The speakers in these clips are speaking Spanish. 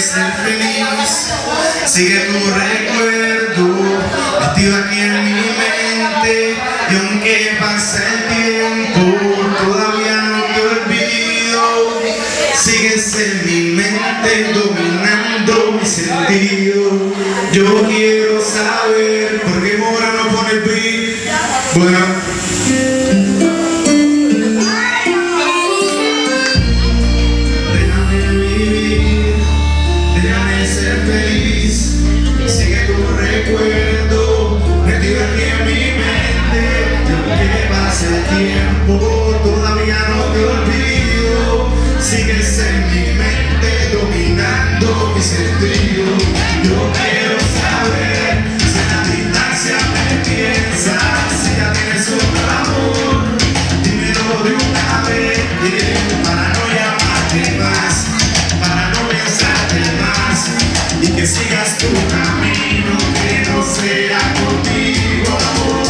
ser feliz. Sigue tu recuerdo, metido aquí en mi mente. Y aunque pase el tiempo, todavía no te olvido. Sigues en mi mente, dominando mi sentido. Yo quiero saber por qué Mora no pone el beat. Bueno. Todavía no te olvido, sigues en mi mente dominando mi sentido. Yo quiero saber si en la distancia me piensas, si ya tienes otro amor, dímelo de una vez, para no llamarte más, para no pensarte más, y que sigas tu camino, que no sea contigo, amor.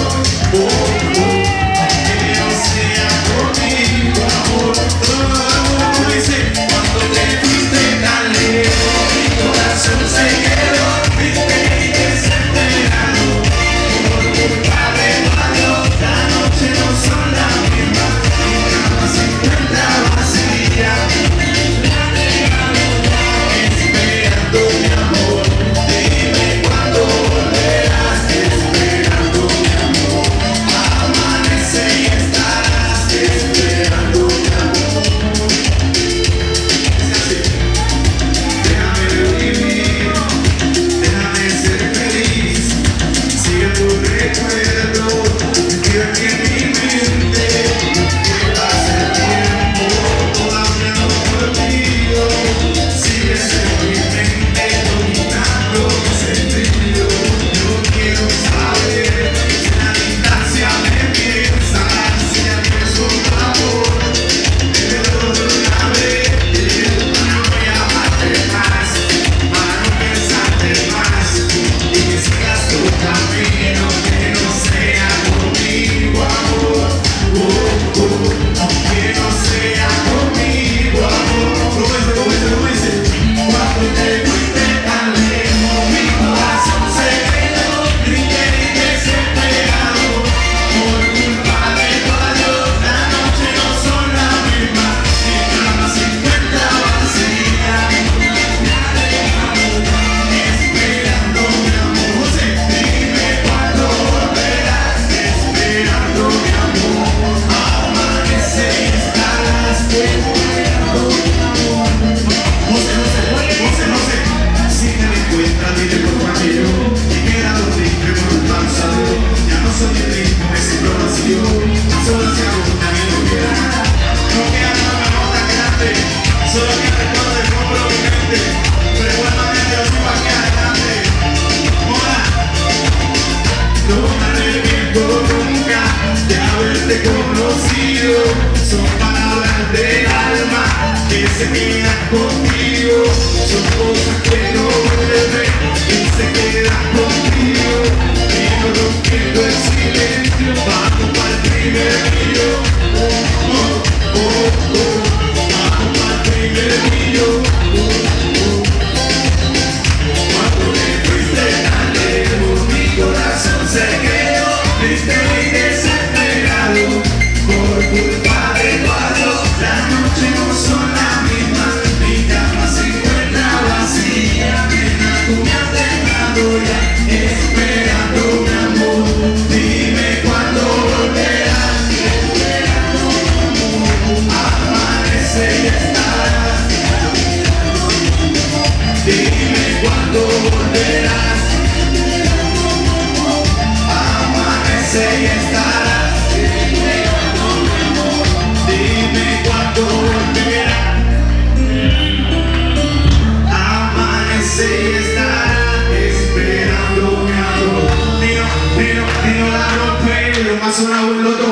Son palabras del alma que se quedan contigo, son cosas que no vuelven y se quedan contigo. Digo rompiendo el silencio, vamos para el primer río. Vamos para el primer río. Cuando te fuiste tan lejos, mi corazón se quedó triste y desesperado. Por culpa de tu adiós, las noches no son las mismas, mi cama se encuentra vacía, nena, tú me has dejado ya, esperando mi amor, dime cuándo volverás, esperando mi amor, amanece y estarás, dime cuándo volverás, amanece y estarás. Amanece y estará esperando mi amor. Dino la rompe, lo más sonado en los dos.